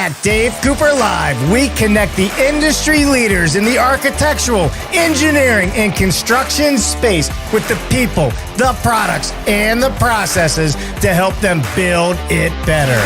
At Dave Cooper Live, we connect the industry leaders in the architectural, engineering, and construction space with the people, the products, and the processes to help them build it better.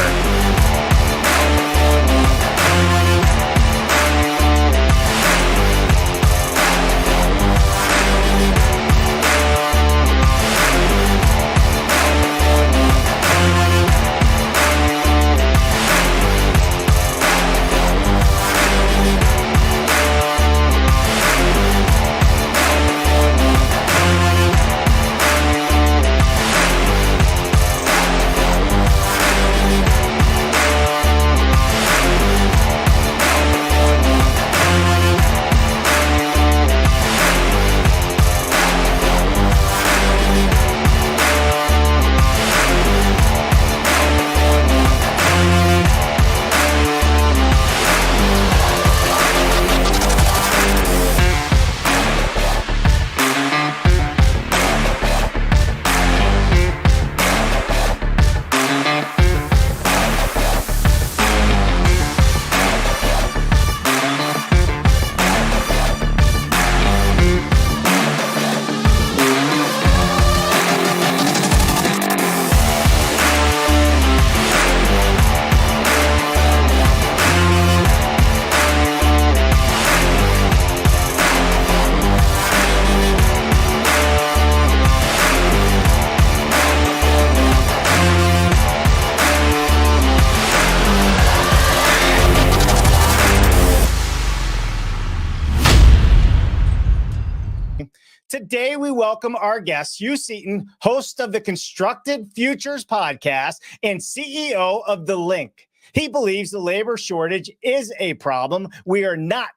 Today, we welcome our guest, Hugh Seaton, host of the Constructed Futures podcast and CEO of the LINK. He believes the labor shortage is a problem we are not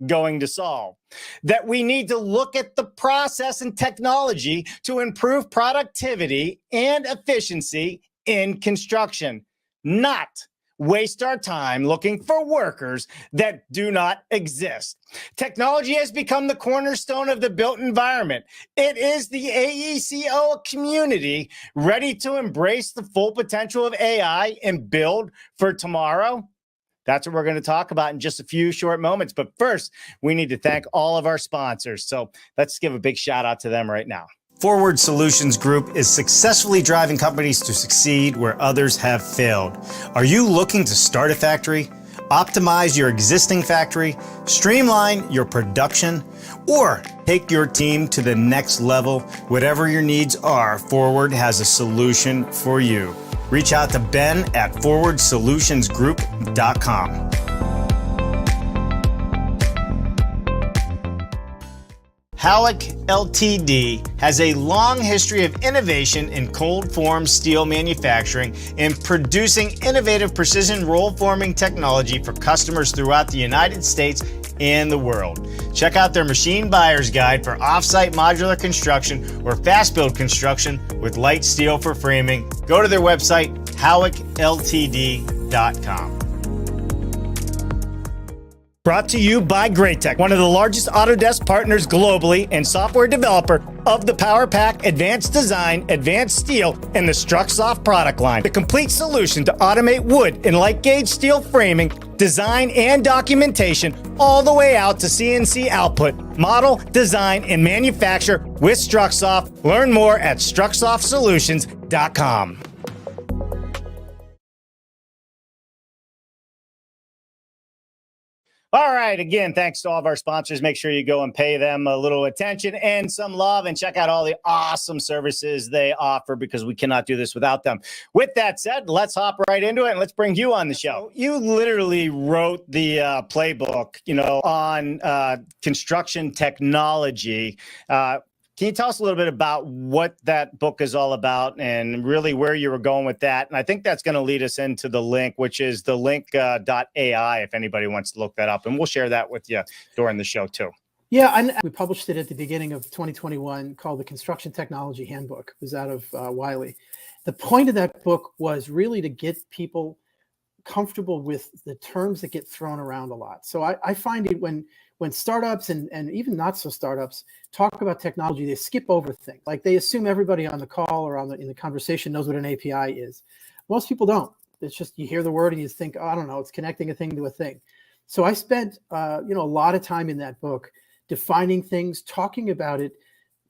going to solve, that we need to look at the process and technology to improve productivity and efficiency in construction, not waste our time looking for workers that do not exist. Technology has become the cornerstone of the built environment. It is the AECO community ready to embrace the full potential of AI and build for tomorrow. That's what we're going to talk about in just a few short moments. But first, we need to thank all of our sponsors. So let's give a big shout out to them right now. Forward Solutions Group is successfully driving companies to succeed where others have failed. Are you looking to start a factory, optimize your existing factory, streamline your production, or take your team to the next level? Whatever your needs are, Forward has a solution for you. Reach out to Ben at forwardsolutionsgroup.com. Halleck Ltd. has a long history of innovation in cold form steel manufacturing and producing innovative precision roll forming technology for customers throughout the United States and the world. Check out their machine buyer's guide for off-site modular construction or fast build construction with light steel for framing. Go to their website, halleckltd.com. Brought to you by Greatech, one of the largest Autodesk partners globally and software developer of the PowerPack Advanced Design, Advanced Steel, and the StruxSoft product line. The complete solution to automate wood and light gauge steel framing, design, and documentation all the way out to CNC output. Model, design, and manufacture with StruxSoft. Learn more at struxsoftsolutions.com. All right. Again, thanks to all of our sponsors. Make sure you go and pay them a little attention and some love and check out all the awesome services they offer because we cannot do this without them. With that said, let's hop right into it and let's bring Hugh on the show. You literally wrote the playbook, on construction technology. Can you tell us a little bit about what that book is all about and really where you were going with that? And I think that's going to lead us into the link, which is the LINK.AI, if anybody wants to look that up. And we'll share that with you during the show, too. Yeah, and we published it at the beginning of 2021 called the Construction Technology Handbook. It was out of Wiley. The point of that book was really to get people comfortable with the terms that get thrown around a lot. So I find it when startups and even not so startups talk about technology, they skip over things. Like they assume everybody on the call or in the conversation knows what an API is. Most people don't. It's just, you hear the word and you think, oh, I don't know, it's connecting a thing to a thing. So I spent, a lot of time in that book defining things, talking about it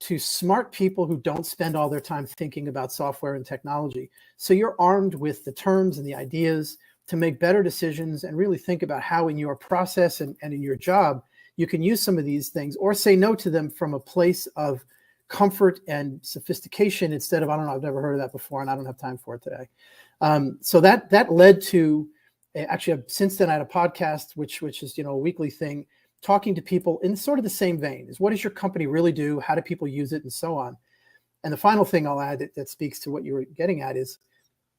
to smart people who don't spend all their time thinking about software and technology. So you're armed with the terms and the ideas to make better decisions and really think about how in your process and in your job, you can use some of these things or say no to them from a place of comfort and sophistication instead of, I don't know, I've never heard of that before and I don't have time for it today. So that led to, actually, since then I had a podcast, which is, a weekly thing, talking to people in sort of the same vein. Is what does your company really do? How do people use it? And so on. And the final thing I'll add that speaks to what you were getting at is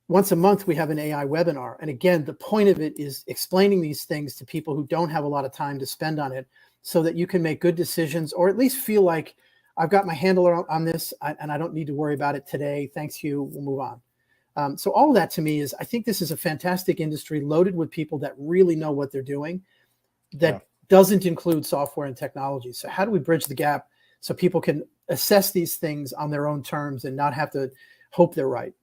once a month we have an AI webinar. And again, the point of it is explaining these things to people who don't have a lot of time to spend on it so that you can make good decisions or at least feel like I've got my handle on this and I don't need to worry about it today. Thanks, Hugh. We'll move on. So all of that to me is, I think this is a fantastic industry loaded with people that really know what they're doing that doesn't include software and technology. So how do we bridge the gap so people can assess these things on their own terms and not have to hope they're right?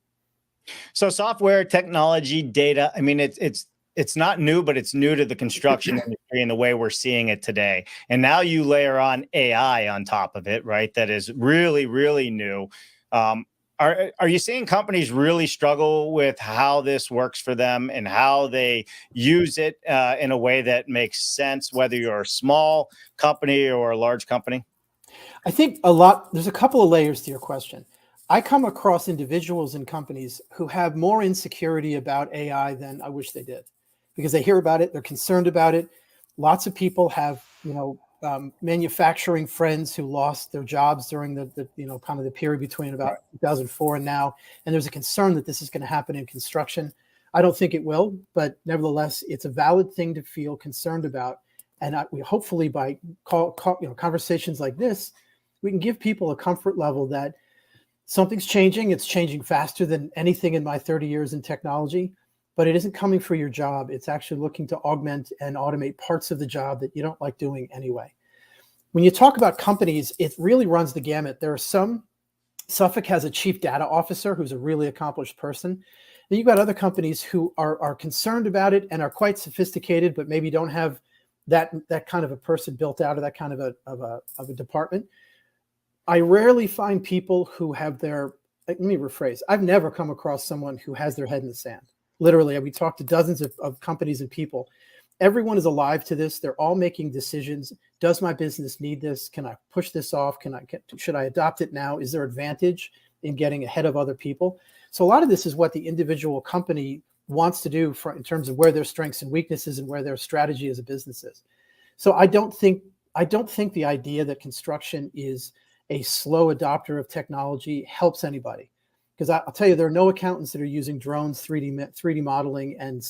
So software, technology, data, I mean, it's not new, but it's new to the construction industry and the way we're seeing it today. And now you layer on AI on top of it, right? That is really, really new. Are you seeing companies really struggle with how this works for them and how they use it in a way that makes sense, whether you're a small company or a large company? I think there's a couple of layers to your question. I come across individuals and companies who have more insecurity about AI than I wish they did, because they hear about it, they're concerned about it. Lots of people have, manufacturing friends who lost their jobs during the kind of the period between about 2004 and now. And there's a concern that this is going to happen in construction. I don't think it will, but nevertheless, it's a valid thing to feel concerned about. And we hopefully by conversations like this, we can give people a comfort level that something's changing. It's changing faster than anything in my 30 years in technology, but it isn't coming for your job. It's actually looking to augment and automate parts of the job that you don't like doing anyway. When you talk about companies, it really runs the gamut. There are some, Suffolk has a chief data officer who's a really accomplished person. Then you've got other companies who are concerned about it and are quite sophisticated, but maybe don't have that kind of a person built out of that kind of a department. I rarely find people who have let me rephrase. I've never come across someone who has their head in the sand. Literally, we talked to dozens of companies and people. Everyone is alive to this. They're all making decisions. Does my business need this? Can I push this off? Should I adopt it now? Is there advantage in getting ahead of other people? So a lot of this is what the individual company wants to do in terms of where their strengths and weaknesses and where their strategy as a business is. So I don't think the idea that construction is a slow adopter of technology helps anybody. Because I'll tell you, there are no accountants that are using drones, 3D modeling, and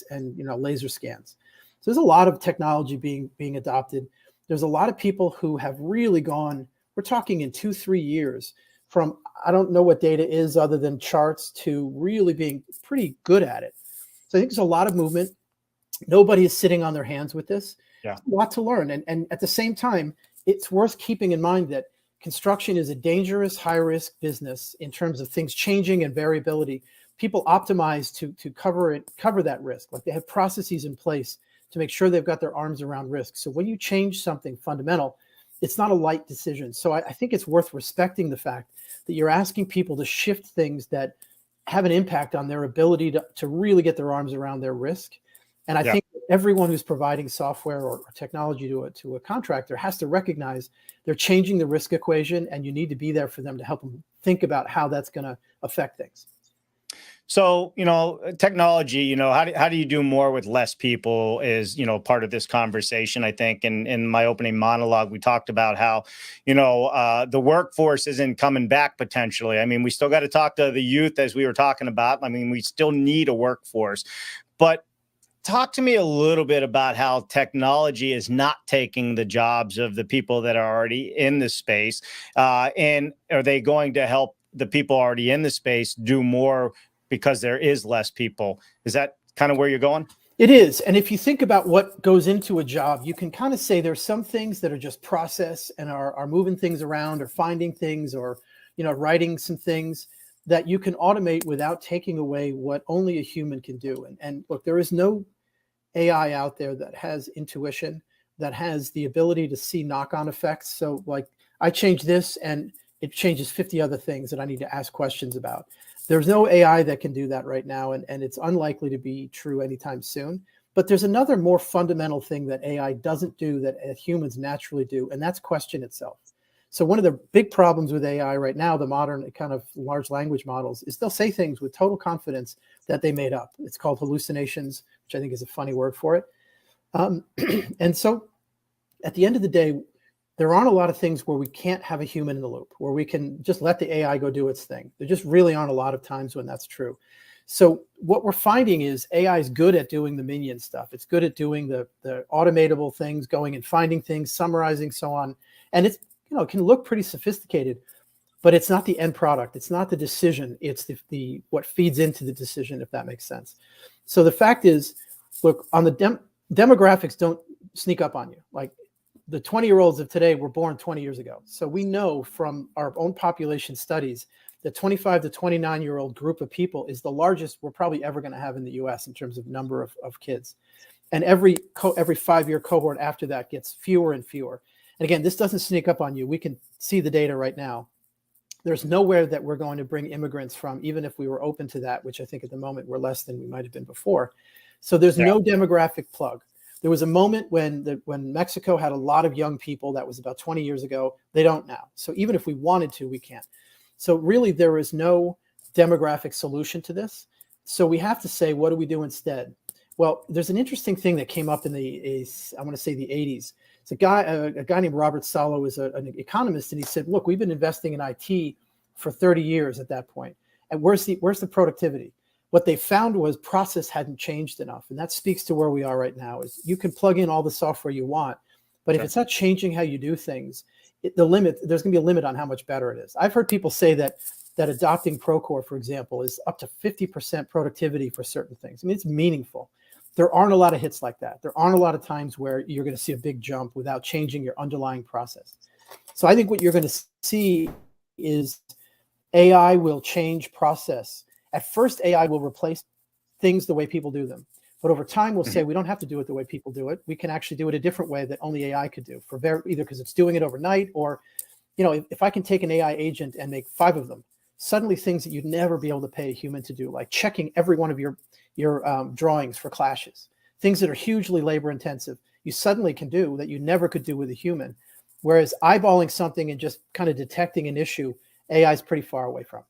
laser scans. So there's a lot of technology being adopted. There's a lot of people who have really gone. We're talking in 2-3 years from, I don't know what data is other than charts, to really being pretty good at it. So I think there's a lot of movement. Nobody is sitting on their hands with this. Yeah. A lot to learn, and at the same time, it's worth keeping in mind that construction is a dangerous, high-risk business in terms of things changing and variability. People optimize to cover that risk. Like, they have processes in place to make sure they've got their arms around risk. So when you change something fundamental, it's not a light decision. So I think it's worth respecting the fact that you're asking people to shift things that have an impact on their ability to really get their arms around their risk. And I think everyone who's providing software or technology to a contractor has to recognize they're changing the risk equation, and you need to be there for them to help them think about how that's going to affect things. So, technology, how do you do more with less people is, part of this conversation. I think in my opening monologue, we talked about how, the workforce isn't coming back potentially. I mean, we still got to talk to the youth, as we were talking about. I mean, we still need a workforce. But talk to me a little bit about how technology is not taking the jobs of the people that are already in the space. And are they going to help the people already in the space do more because there is less people? Is that kind of where you're going? It is. And if you think about what goes into a job, you can kind of say there's some things that are just process and are moving things around or finding things or, writing some things. that you can automate without taking away what only a human can do. And look, there is no AI out there that has intuition, that has the ability to see knock-on effects. So like I change this and it changes 50 other things that I need to ask questions about. There's no AI that can do that right now, and it's unlikely to be true anytime soon. But there's another more fundamental thing that AI doesn't do that humans naturally do, and that's question itself. So one of the big problems with AI right now, the modern kind of large language models, is they'll say things with total confidence that they made up. It's called hallucinations, which I think is a funny word for it. And so at the end of the day, there aren't a lot of things where we can't have a human in the loop, where we can just let the AI go do its thing. There just really aren't a lot of times when that's true. So what we're finding is AI is good at doing the minion stuff. It's good at doing the automatable things, going and finding things, summarizing, so on. And it's, it can look pretty sophisticated, but it's not the end product. It's not the decision. It's the what feeds into the decision, if that makes sense. So the fact is, look, on the demographics don't sneak up on you. Like, the 20-year-olds of today were born 20 years ago. So we know from our own population studies the 25 to 29-year-old group of people is the largest we're probably ever going to have in the US in terms of number of kids. And every 5-year cohort after that gets fewer and fewer. And again, this doesn't sneak up on you. We can see the data right now. There's nowhere that we're going to bring immigrants from, even if we were open to that, which I think at the moment we're less than we might have been before. So there's no demographic plug. There was a moment when Mexico had a lot of young people. That was about 20 years ago. They don't now. So even if we wanted to, we can't. So really, there is no demographic solution to this. So we have to say, what do we do instead? Well, there's an interesting thing that came up in I want to say the 80s. It's a guy named Robert Solow is an economist, and he said, look, we've been investing in IT for 30 years at that point. And where's the productivity? What they found was process hadn't changed enough. And that speaks to where we are right now. Is you can plug in all the software you want, but if it's not changing how you do things, there's going to be a limit on how much better it is. I've heard people say that adopting Procore, for example, is up to 50% productivity for certain things. I mean, it's meaningful. There aren't a lot of hits like that. There aren't a lot of times where you're going to see a big jump without changing your underlying process. So I think what you're going to see is AI will change process. At first, AI will replace things the way people do them. But over time, we'll say we don't have to do it the way people do it. We can actually do it a different way that only AI could do, either because it's doing it overnight, or, if I can take an AI agent and make 5 of them, suddenly things that you'd never be able to pay a human to do, like checking every one of your drawings for clashes, things that are hugely labor intensive, you suddenly can do that you never could do with a human. Whereas eyeballing something and just kind of detecting an issue, AI is pretty far away from.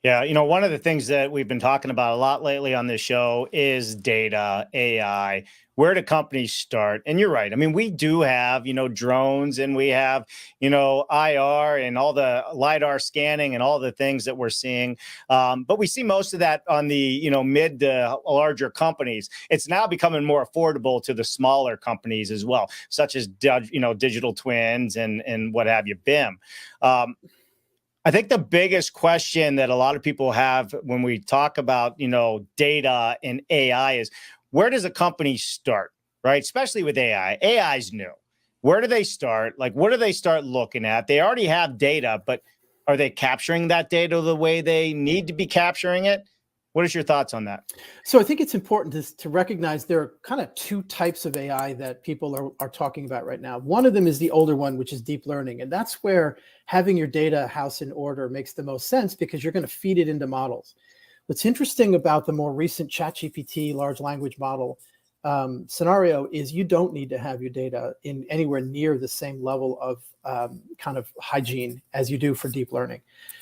Yeah, one of the things that we've been talking about a lot lately on this show is data, AI. Where do companies start? And you're right. I mean, we do have, drones, and we have, IR and all the LiDAR scanning and all the things that we're seeing. But we see most of that on the, mid to larger companies. It's now becoming more affordable to the smaller companies as well, such as, digital twins and what have you, BIM. I think the biggest question that a lot of people have when we talk about, data and AI is, where does a company start, right? Especially with AI. AI is new. Where do they start? Like, what do they start looking at? They already have data, but are they capturing that data the way they need to be capturing it? What is your thoughts on that? So I think it's important to recognize there are kind of 2 types of AI that people are talking about right now. One of them is the older one, which is deep learning. And that's where having your data house in order makes the most sense, because you're going to feed it into models. What's interesting about the more recent ChatGPT large language model scenario is you don't need to have your data in anywhere near the same level of kind of hygiene as you do for deep learning.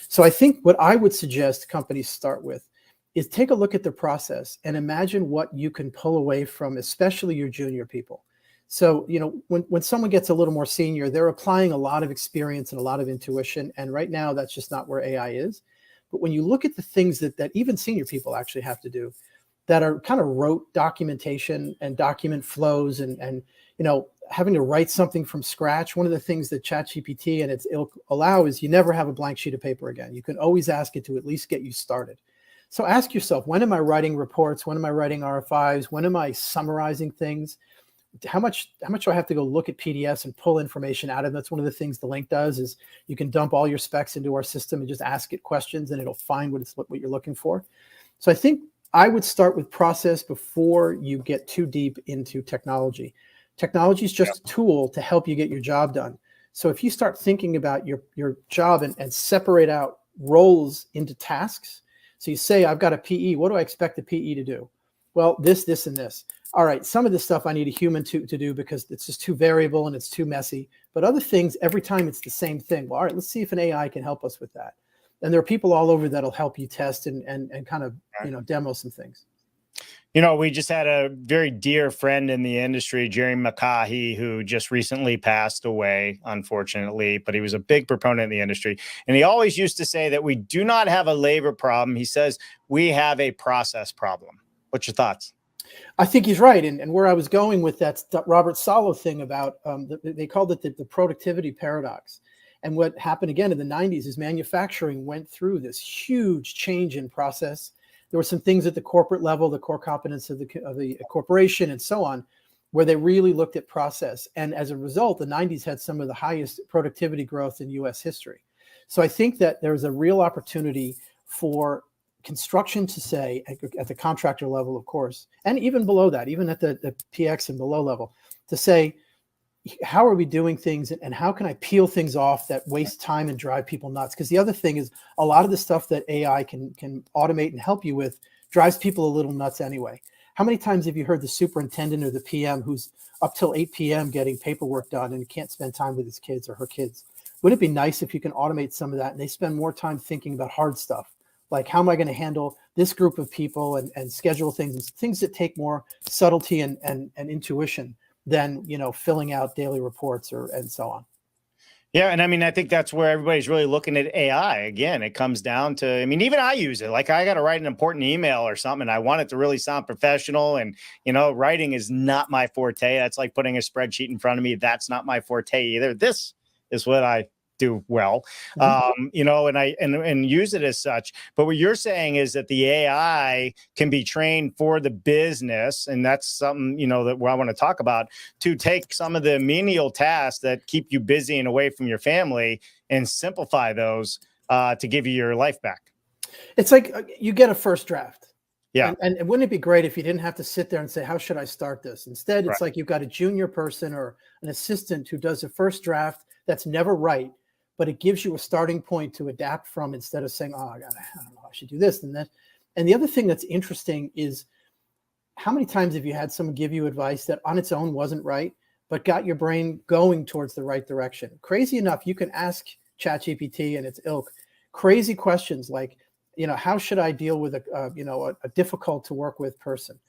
So I think what I would suggest companies start with is take a look at the process and imagine what you can pull away from, especially your junior people. So, when someone gets a little more senior, they're applying a lot of experience and a lot of intuition. And right now, that's just not where AI is. But when you look at the things that even senior people actually have to do, that are kind of rote documentation and document flows and having to write something from scratch. One of the things that ChatGPT and it'll allow is you never have a blank sheet of paper again. You can always ask it to at least get you started. So ask yourself, when am I writing reports? When am I writing RFIs? When am I summarizing things? how much do I have to go look at PDFs and pull information out of them? That's one of the things the Link does, is you can dump all your specs into our system and just ask it questions and it'll find what you're looking for. So I think I would start with process before you get too deep into technology. Technology is just a tool to help you get your job done. So if you start thinking about your job and separate out roles into tasks, so you say, I've got a PE, what do I expect the PE to do? Well, this, and this. All right, some of this stuff I need a human to do because it's just too variable and it's too messy. But other things, every time it's the same thing. Well, all right, let's see if an AI can help us with that. And there are people all over that'll help you test and kind of, demo some things. We just had a very dear friend in the industry, Jerry McCahey, who just recently passed away, unfortunately, but he was a big proponent in the industry. And he always used to say that we do not have a labor problem. He says we have a process problem. What's your thoughts? I think he's right. And where I was going with that Robert Solow thing about, they called it the productivity paradox. And what happened again in the 90s is manufacturing went through this huge change in process. There were some things at the corporate level, the core competence of the corporation and so on, where they really looked at process. And as a result, the 90s had some of the highest productivity growth in US history. So I think that there's a real opportunity for construction to say, at the contractor level, of course, and even below that, even at the PX and below level, to say, how are we doing things and how can I peel things off that waste time and drive people nuts? Because the other thing is, a lot of the stuff that AI can automate and help you with drives people a little nuts anyway. How many times have you heard the superintendent or the PM who's up till 8 p.m. getting paperwork done and can't spend time with his kids or her kids? Wouldn't it be nice if you can automate some of that and they spend more time thinking about hard stuff? Like, how am I going to handle this group of people and schedule things that take more subtlety and intuition than, filling out daily reports and so on. Yeah. And I mean, I think that's where everybody's really looking at AI. Again, it comes down to, even I use it. Like, I got to write an important email or something, and I want it to really sound professional. And, writing is not my forte. That's like putting a spreadsheet in front of me. That's not my forte either. This is what I do well, and use it as such. But what you're saying is that the AI can be trained for the business, and that's something that I want to talk about, to take some of the menial tasks that keep you busy and away from your family and simplify those to give you your life back. It's like you get a first draft. Yeah. And wouldn't it be great if you didn't have to sit there and say, how should I start this? Instead, it's like you've got a junior person or an assistant who does a first draft that's never right, but it gives you a starting point to adapt from, instead of saying, I don't know, I should do this and that. And the other thing that's interesting is, how many times have you had someone give you advice that on its own wasn't right, but got your brain going towards the right direction? Crazy enough, you can ask ChatGPT and its ilk crazy questions like, how should I deal with a difficult to work with person?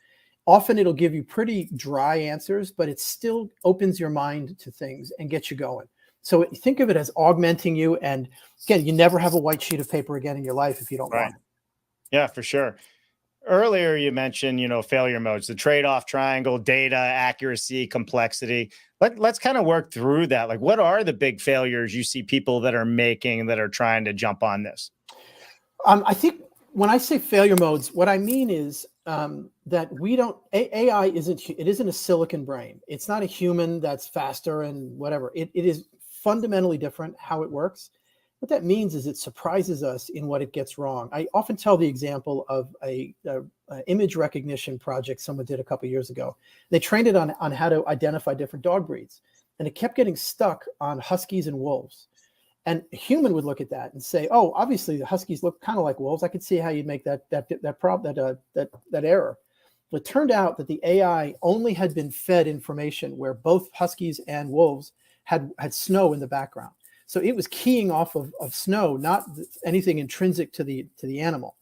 Often it'll give you pretty dry answers, but it still opens your mind to things and gets you going. So think of it as augmenting you. And again, you never have a white sheet of paper again in your life if you don't want it. Yeah, for sure. Earlier, you mentioned, failure modes, the trade-off triangle, data, accuracy, complexity. Let's kind of work through that. Like, what are the big failures you see people that are making, that are trying to jump on this? I think when I say failure modes, what I mean is that AI isn't a silicon brain. It's not a human that's faster and whatever. It is fundamentally different how it works. What that means is it surprises us in what it gets wrong. I often tell the example of a image recognition project someone did a couple of years ago. They trained it on how to identify different dog breeds, and it kept getting stuck on huskies and wolves. And a human would look at that and say, "Oh, obviously the huskies look kind of like wolves. I could see how you'd make that error." But it turned out that the AI only had been fed information where both huskies and wolves had snow in the background. So it was keying off of snow, not anything intrinsic to the animal.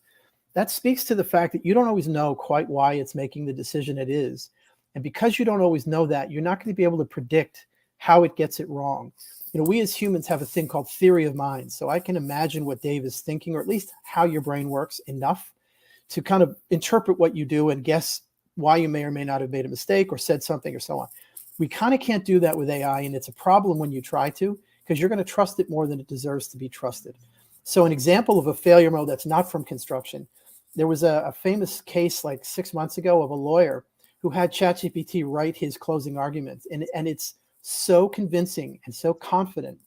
That speaks to the fact that you don't always know quite why it's making the decision it is. And because you don't always know that, you're not going to be able to predict how it gets it wrong. We as humans have a thing called theory of mind. So I can imagine what Dave is thinking, or at least how your brain works enough to kind of interpret what you do and guess why you may or may not have made a mistake or said something or so on. We kind of can't do that with AI, and it's a problem when you try to, because you're going to trust it more than it deserves to be trusted. So an example of a failure mode that's not from construction, there was a famous case like 6 months ago of a lawyer who had ChatGPT write his closing arguments, and it's so convincing and so confident.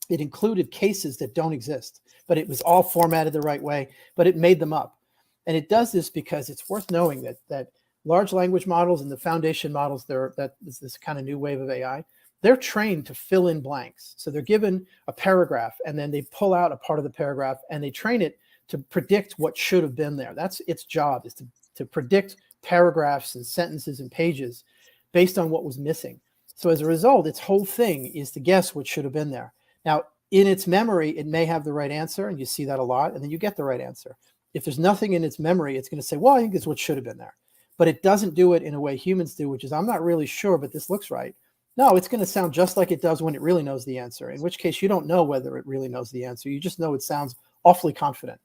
It included cases that don't exist, but it was all formatted the right way, but it made them up. And it does this because it's worth knowing that large language models and the foundation models, that is this kind of new wave of AI, they're trained to fill in blanks. So they're given a paragraph and then they pull out a part of the paragraph and they train it to predict what should have been there. That's its job, is to predict paragraphs and sentences and pages based on what was missing. So as a result, its whole thing is to guess what should have been there. Now, in its memory, it may have the right answer, and you see that a lot, and then you get the right answer. If there's nothing in its memory, it's going to say, well, I think it's what should have been there. But it doesn't do it in a way humans do, which is, I'm not really sure, but this looks right. No, it's going to sound just like it does when it really knows the answer, in which case you don't know whether it really knows the answer. You just know it sounds awfully confident.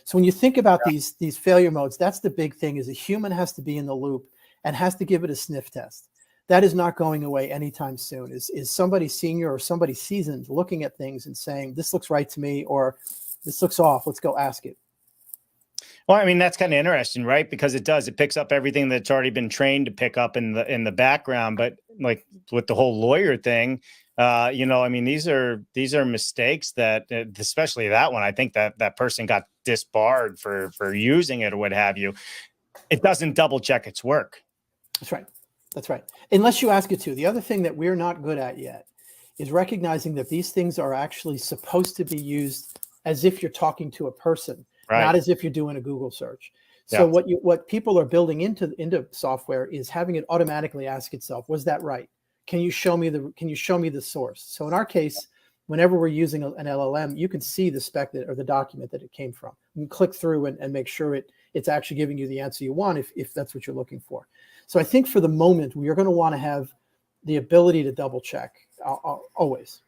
So when you think about these failure modes, that's the big thing, is a human has to be in the loop and has to give it a sniff test. That is not going away anytime soon. Is somebody senior or somebody seasoned looking at things and saying, this looks right to me, or this looks off, let's go ask it. Well, I mean, that's kind of interesting, right? Because it picks up everything that's already been trained to pick up in the background. But like with the whole lawyer thing, you know, I mean, these are mistakes that, especially that one, I think that person got disbarred for using it or what have you. It doesn't double check its work. That's right. That's right. Unless you ask it to. The other thing that we're not good at yet is recognizing that these things are actually supposed to be used as if you're talking to a person, right, not as if you're doing a Google search. So what people are building into software is having it automatically ask itself, was that right? Can you show me the source? So in our case, whenever we're using an LLM, you can see the spec or the document that it came from. You can click through and make sure it's actually giving you the answer you want if that's what you're looking for. So I think for the moment, we are going to want to have the ability to double check always.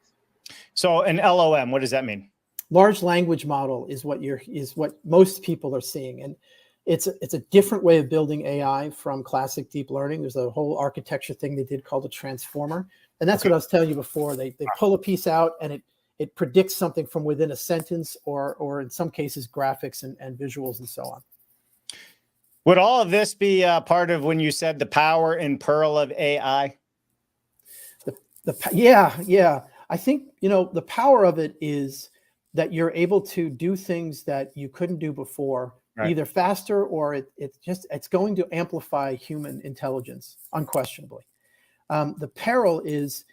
So an LLM, what does that mean? Large language model is what most people are seeing, and it's a different way of building AI from classic deep learning. There's a whole architecture thing they did called a transformer, and that's what I was telling you before. They pull a piece out and it predicts something from within a sentence, or in some cases graphics and visuals and so on. Would all of this be part of when you said the power and pearl of AI? Yeah. I think, the power of it is that you're able to do things that you couldn't do before, right, either faster or it's going to amplify human intelligence, unquestionably. The peril is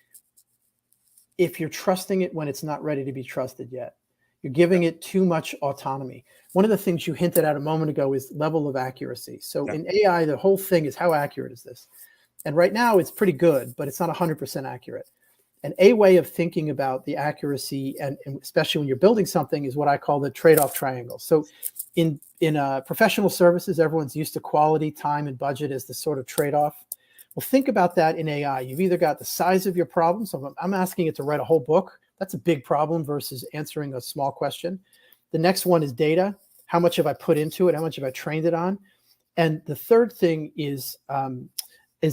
if you're trusting it when it's not ready to be trusted yet. You're giving it too much autonomy. One of the things you hinted at a moment ago is level of accuracy. So in AI, the whole thing is, how accurate is this? And right now it's pretty good, but it's not 100% accurate. And a way of thinking about the accuracy, and especially when you're building something, is what I call the trade-off triangle. So in professional services, everyone's used to quality, time, and budget as the sort of trade-off. Well, think about that in AI. You've either got the size of your problem. So I'm asking it to write a whole book. That's a big problem versus answering a small question. The next one is data. How much have I put into it? How much have I trained it on? And the third thing is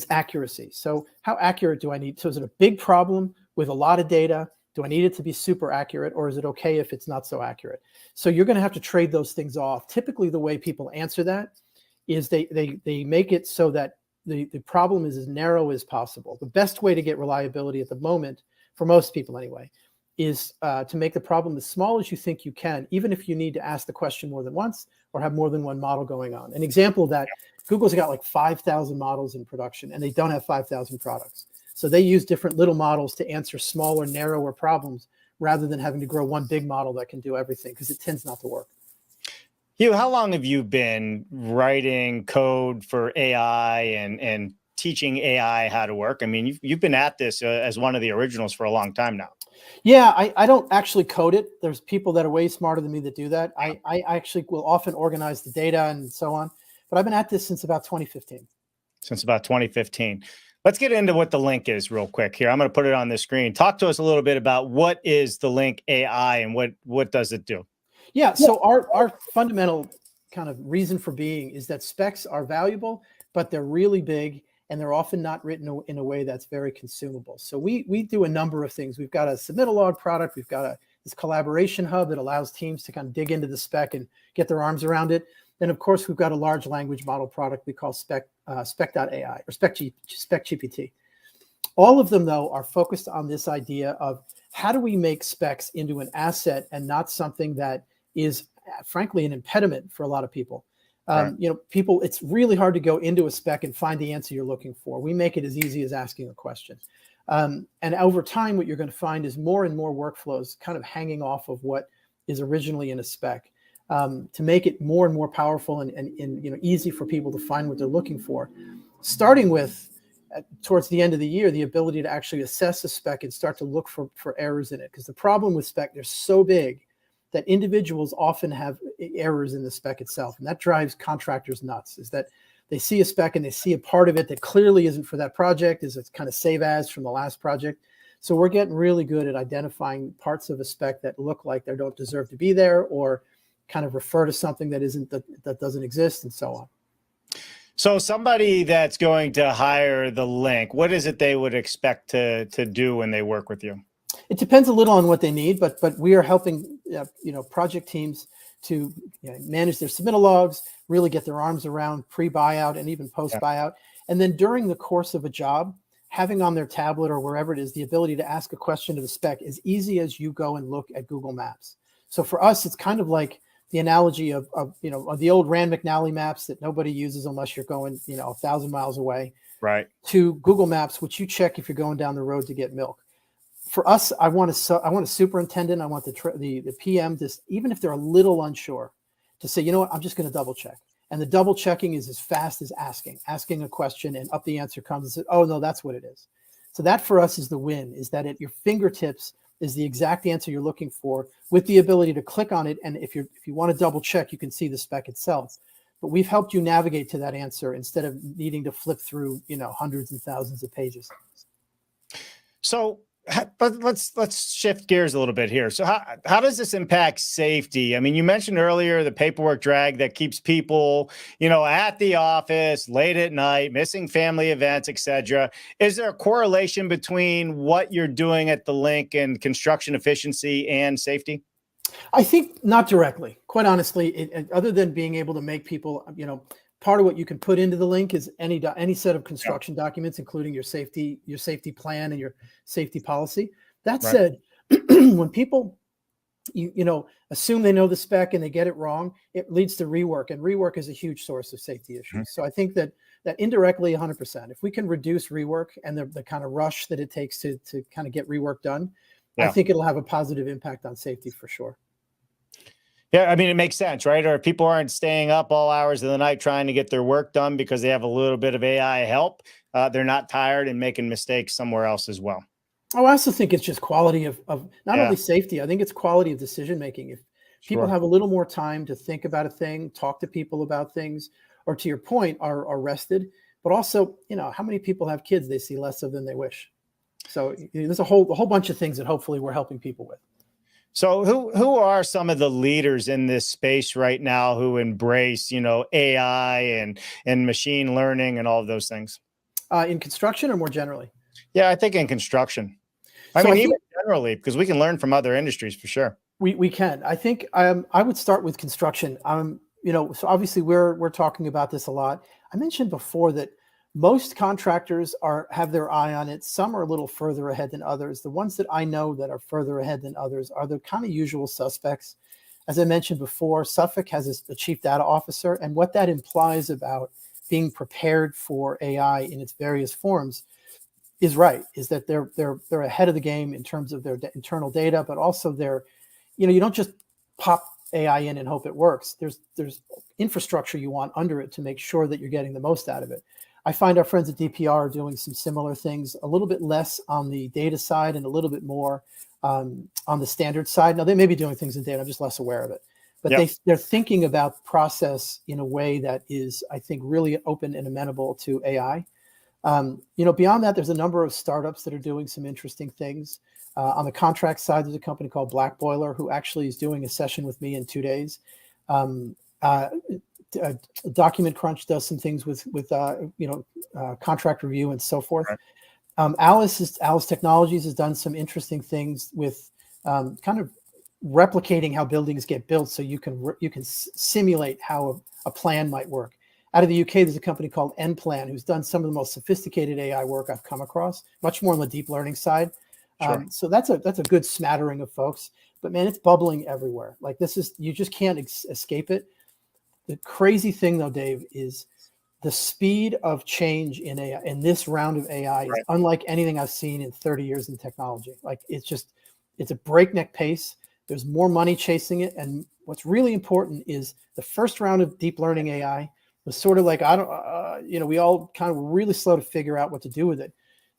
accuracy. So how accurate do I need? So is it a big problem with a lot of data? Do I need it to be super accurate, or is it okay if it's not so accurate? So you're going to have to trade those things off. Typically, the way people answer that is they make it so that the problem is as narrow as possible. The best way to get reliability at the moment, for most people anyway, is to make the problem as small as you think you can, even if you need to ask the question more than once or have more than one model going on. An example of that, Google's got like 5,000 models in production, and they don't have 5,000 products. So they use different little models to answer smaller, narrower problems rather than having to grow one big model that can do everything, because it tends not to work. Hugh, how long have you been writing code for AI and teaching AI how to work? I mean, you've been at this as one of the originals for a long time now. Yeah, I don't actually code it. There's people that are way smarter than me that do that. I actually will often organize the data and so on. But I've been at this since about 2015. Since about 2015. Let's get into what the LINK is real quick here. I'm going to put it on the screen. Talk to us a little bit about what is the LINK.AI and what does it do? Yeah, so our fundamental kind of reason for being is that specs are valuable, but they're really big, and they're often not written in a way that's very consumable. So we do a number of things. We've got a submit-a-log product. We've got this collaboration hub that allows teams to kind of dig into the spec and get their arms around it. Then, of course, we've got a large language model product we call spec.ai or spec GPT. All of them, though, are focused on this idea of how do we make specs into an asset and not something that is, frankly, an impediment for a lot of people. Right. People, it's really hard to go into a spec and find the answer you're looking for. We make it as easy as asking a question. And over time, what you're going to find is more and more workflows kind of hanging off of what is originally in a spec, to make it more and more powerful and easy for people to find what they're looking for. Starting with, towards the end of the year, the ability to actually assess a spec and start to look for errors in it. Because the problem with spec, they're so big that individuals often have errors in the spec itself. And that drives contractors nuts, is that they see a spec and they see a part of it that clearly isn't for that project, is it's kind of save as from the last project. So we're getting really good at identifying parts of a spec that look like they don't deserve to be there, or kind of refer to something that doesn't exist, and so on. So somebody that's going to hire the Link, what is it they would expect to do when they work with you? It depends a little on what they need, but we are helping project teams to manage their submittal logs, really get their arms around pre-buyout and even post-buyout. And then during the course of a job, having on their tablet or wherever it is, the ability to ask a question to the spec as easy as you go and look at Google Maps. So for us, it's kind of like the analogy of the old Rand McNally maps that nobody uses unless you're going 1,000 miles away, right, to Google Maps, which you check if you're going down the road to get milk. For us, I want a superintendent, I want the PM, even if they're a little unsure, to say, you know what, I'm just going to double check. And the double checking is as fast as asking a question, and up the answer comes and says, oh no, that's what it is. So that for us is the win, is that at your fingertips is the exact answer you're looking for, with the ability to click on it. And if you want to double check, you can see the spec itself. But we've helped you navigate to that answer instead of needing to flip through, hundreds and thousands of pages. So, but let's shift gears a little bit here. So how does this impact safety? I mean, you mentioned earlier the paperwork drag that keeps people, at the office late at night, missing family events, etc. Is there a correlation between what you're doing at the Link and construction efficiency and safety? I think not directly, quite honestly, other than being able to make people, part of what you can put into the Link is any set of construction documents, including your safety plan and your safety policy. That said, when people, assume they know the spec and they get it wrong, it leads to rework, and rework is a huge source of safety issues. Mm-hmm. So I think that indirectly 100%, if we can reduce rework and the kind of rush that it takes to kind of get rework done, I think it'll have a positive impact on safety for sure. Yeah, I mean, it makes sense, right? Or if people aren't staying up all hours of the night trying to get their work done because they have a little bit of AI help, they're not tired and making mistakes somewhere else as well. Oh, I also think it's just quality of not only safety, I think it's quality of decision-making. If people have a little more time to think about a thing, talk to people about things, or to your point, are rested, but also, how many people have kids they see less of than they wish? So there's a whole bunch of things that hopefully we're helping people with. So who are some of the leaders in this space right now who embrace, AI and machine learning and all of those things? In construction or more generally? Yeah, I think in construction. Even generally, because we can learn from other industries for sure. We can. I think I would start with construction. So obviously we're talking about this a lot. I mentioned before that most contractors have their eye on it. Some are a little further ahead than others. The ones that I know that are further ahead than others are the kind of usual suspects. As I mentioned before, Suffolk has a chief data officer, and what that implies about being prepared for AI in its various forms is that they're ahead of the game in terms of their internal data, but also you don't just pop AI in and hope it works. There's infrastructure you want under it to make sure that you're getting the most out of it. I find our friends at DPR are doing some similar things, a little bit less on the data side and a little bit more on the standard side. Now, they may be doing things in data, I'm just less aware of it. But they're thinking about process in a way that is, I think, really open and amenable to AI. Beyond that, there's a number of startups that are doing some interesting things. On the contract side, there's a company called Black Boiler who actually is doing a session with me in 2 days. Document Crunch does some things with contract review and so forth. Right. Alice Technologies has done some interesting things with kind of replicating how buildings get built, so you can simulate how a plan might work. Out of the UK, there's a company called Nplan who's done some of the most sophisticated AI work I've come across, much more on the deep learning side. Sure. So that's a good smattering of folks. But man, it's bubbling everywhere. Like you just can't escape it. The crazy thing though, Dave, is the speed of change in AI in this round of AI is unlike anything I've seen in 30 years in technology. Like it's a breakneck pace. There's more money chasing it. And what's really important is the first round of deep learning AI was sort of like, we all kind of were really slow to figure out what to do with it.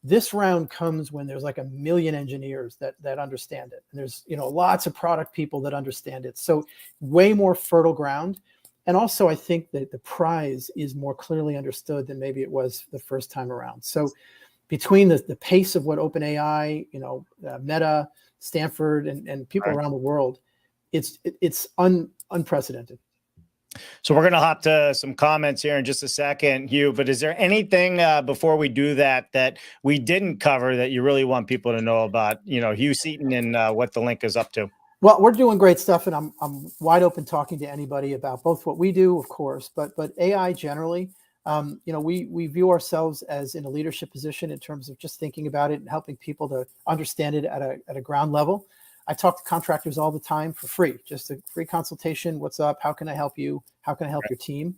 This round comes when there's like 1 million engineers that understand it. And there's, lots of product people that understand it. So way more fertile ground. And also I think that the prize is more clearly understood than maybe it was the first time around. So between the pace of what OpenAI, Meta, Stanford, and people around the world, it's unprecedented. So we're going to hop to some comments here in just a second, Hugh, but is there anything before we do that we didn't cover that you really want people to know about, Hugh Seaton and what the Link is up to? Well, we're doing great stuff, and I'm wide open talking to anybody about both what we do, of course, but AI generally. We view ourselves as in a leadership position in terms of just thinking about it and helping people to understand it at a ground level. I talk to contractors all the time for free, just a free consultation. What's up? How can I help you? How can I help your team?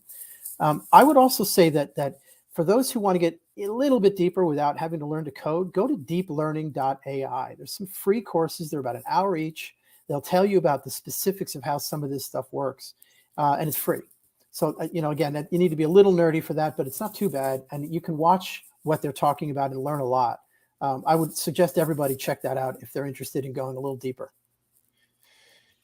I would also say that for those who want to get a little bit deeper without having to learn to code, go to deeplearning.ai. There's some free courses. They're about an hour each. They'll tell you about the specifics of how some of this stuff works, and it's free. So, again, you need to be a little nerdy for that, but it's not too bad. And you can watch what they're talking about and learn a lot. I would suggest everybody check that out if they're interested in going a little deeper.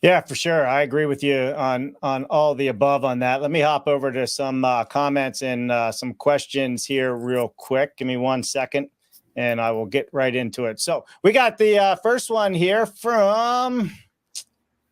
Yeah, for sure. I agree with you on all the above on that. Let me hop over to some comments and some questions here real quick. Give me 1 second and I will get right into it. So we got the first one here from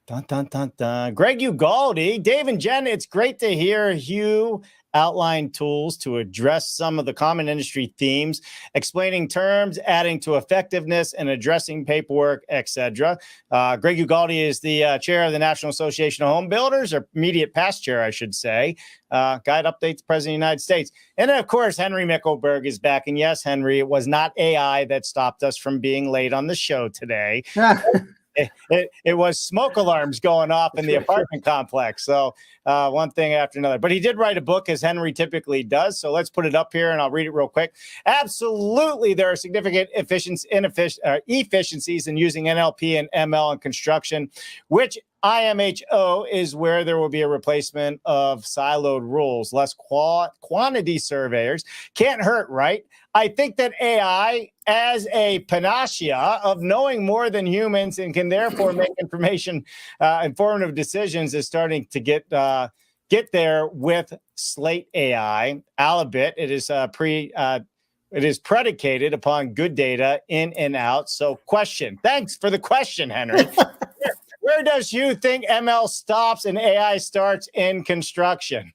Greg Ugaldi. Dave and Jen, it's great to hear Hugh outline tools to address some of the common industry themes, explaining terms, adding to effectiveness, and addressing paperwork, etc. Greg Ugaldi is the chair of the National Association of Home Builders, or immediate past chair, I should say. Guide updates the President of the United States. And then, of course, Henry Mickelberg is back. And yes, Henry, it was not AI that stopped us from being late on the show today. It was smoke alarms going off in the apartment complex. So one thing after another. But he did write a book, as Henry typically does. So let's put it up here and I'll read it real quick. Absolutely, there are significant efficiencies in using NLP and ML in construction, which IMHO is where there will be a replacement of siloed rules. Less quantity surveyors can't hurt, right? I think that AI, as a panacea of knowing more than humans and can therefore make informative decisions, is starting to get there with Slate AI. Alabit, it is predicated upon good data in and out. So question. Thanks for the question, Henry. Where does you think ML stops and AI starts in construction?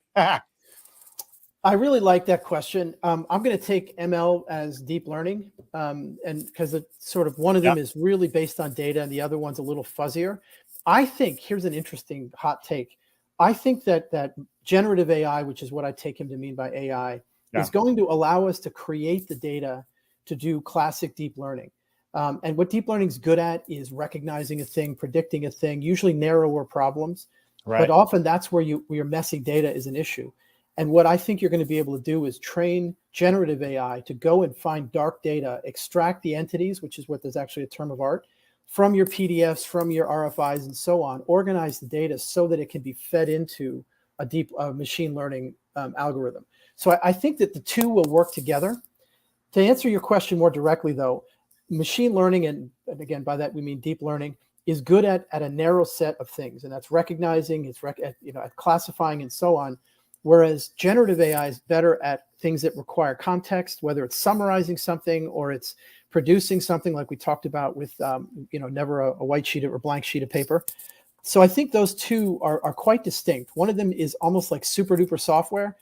I really like that question. I'm going to take ML as deep learning, and because it's sort of one of them is really based on data and the other one's a little fuzzier. I think here's an interesting hot take. I think that generative AI, which is what I take him to mean by AI, is going to allow us to create the data to do classic deep learning. And what deep learning is good at is recognizing a thing, predicting a thing, usually narrower problems. Right. But often that's where your messy data is an issue. And what I think you're going to be able to do is train generative AI to go and find dark data, extract the entities, which is what there's actually a term of art, from your PDFs, from your RFIs, and so on, organize the data so that it can be fed into a deep machine learning algorithm. So I think that the two will work together. To answer your question more directly, though, machine learning, and again, by that we mean deep learning, is good at a narrow set of things, and that's recognizing, at classifying, and so on. Whereas generative AI is better at things that require context, whether it's summarizing something or it's producing something like we talked about with, never a white sheet or blank sheet of paper. So I think those two are quite distinct. One of them is almost like super duper software,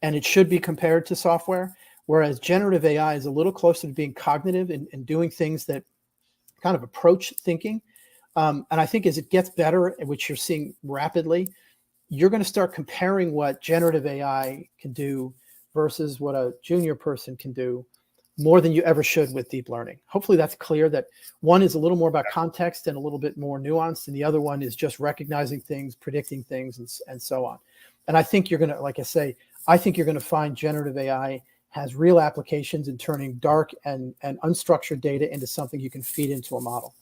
and it should be compared to software. Whereas generative AI is a little closer to being cognitive and doing things that kind of approach thinking. And I think as it gets better, which you're seeing rapidly, you're going to start comparing what generative AI can do versus what a junior person can do more than you ever should with deep learning. Hopefully that's clear, that one is a little more about context and a little bit more nuanced, and the other one is just recognizing things, predicting things, and so on. And I think you're going to, like I say, I think you're going to find generative AI has real applications in turning dark and unstructured data into something you can feed into a model.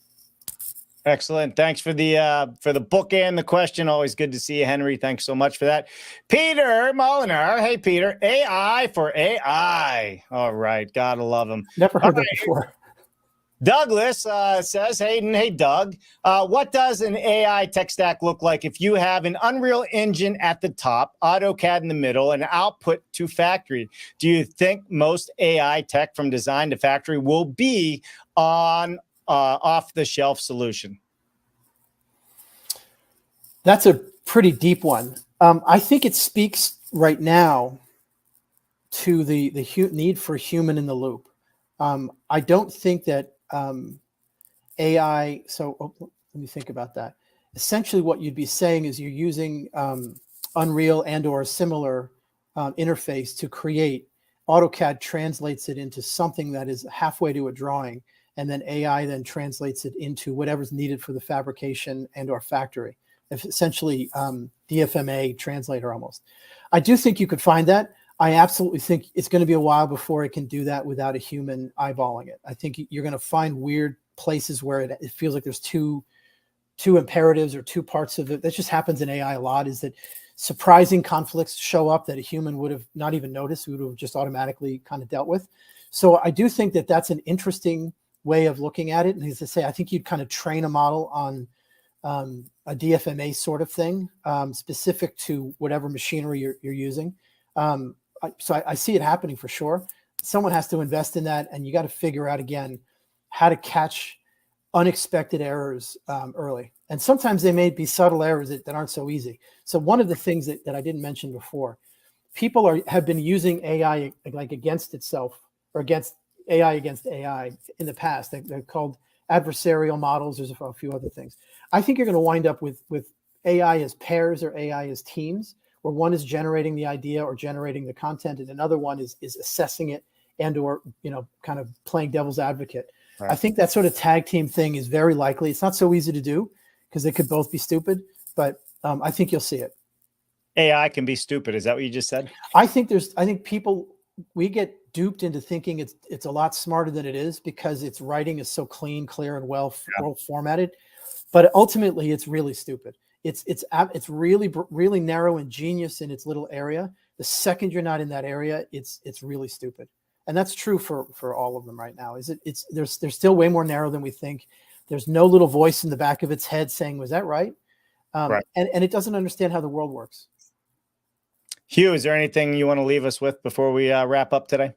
Excellent. Thanks for the book and the question. Always good to see you, Henry. Thanks so much for that. Peter Molinar. Hey, Peter. AI for AI. All right. Gotta love him. Never heard that before. Douglas says, Hayden, hey, Doug, what does an AI tech stack look like if you have an Unreal Engine at the top, AutoCAD in the middle, and output to factory? Do you think most AI tech from design to factory will be on off-the-shelf solution? That's a pretty deep one. I think it speaks right now to the need for human in the loop. I don't think that AI, let me think about that. Essentially what you'd be saying is you're using Unreal and or a similar interface to create. AutoCAD translates it into something that is halfway to a drawing, and then AI then translates it into whatever's needed for the fabrication and or factory. Essentially DFMA translator almost. I do think you could find that. I absolutely think it's going to be a while before it can do that without a human eyeballing it. I think you're going to find weird places where it feels like there's two imperatives or two parts of it. That just happens in AI a lot, is that surprising conflicts show up that a human would have not even noticed, would have just automatically kind of dealt with. So I do think that that's an interesting way of looking at it. And as I say, I think you'd kind of train a model on a DFMA sort of thing, specific to whatever machinery you're using. So I see it happening for sure. Someone has to invest in that, and you got to figure out again how to catch unexpected errors early. And sometimes they may be subtle errors that aren't so easy. So one of the things that I didn't mention before, people have been using AI like against itself, or against AI in the past. They're called adversarial models. There's a few other things. I think you're going to wind up with AI as pairs or AI as teams, where one is generating the idea or generating the content, and another one is assessing it and or kind of playing devil's advocate. Right. I think that sort of tag team thing is very likely. It's not so easy to do because they could both be stupid, but I think you'll see it. AI can be stupid. Is that what you just said? I think we get duped into thinking it's a lot smarter than it is because its writing is so clean, clear, and well formatted. But ultimately, it's really stupid. It's really narrow and genius in its little area. The second you're not in that area, it's really stupid. And that's true for all of them right now. They're still way more narrow than we think. There's no little voice in the back of its head saying, was that right? Right. And it doesn't understand how the world works. Hugh, is there anything you want to leave us with before we wrap up today?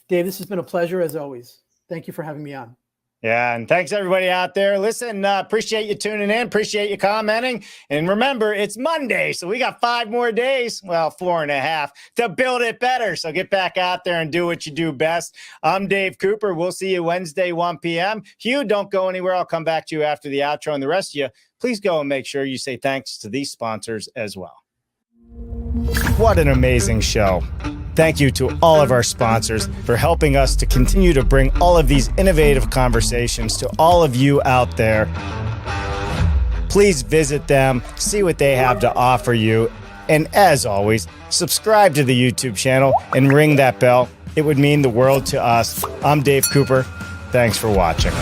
Dave, this has been a pleasure as always. Thank you for having me on. Yeah, and thanks everybody out there. Listen, appreciate you tuning in. Appreciate you commenting. And remember, it's Monday, so we got 5 more days, well, 4.5, to build it better. So get back out there and do what you do best. I'm Dave Cooper. We'll see you Wednesday, 1 p.m. Hugh, don't go anywhere. I'll come back to you after the outro. And the rest of you, please go and make sure you say thanks to these sponsors as well. What an amazing show. Thank you to all of our sponsors for helping us to continue to bring all of these innovative conversations to all of you out there. Please visit them, see what they have to offer you. And as always, subscribe to the YouTube channel and ring that bell. It would mean the world to us. I'm Dave Cooper. Thanks for watching.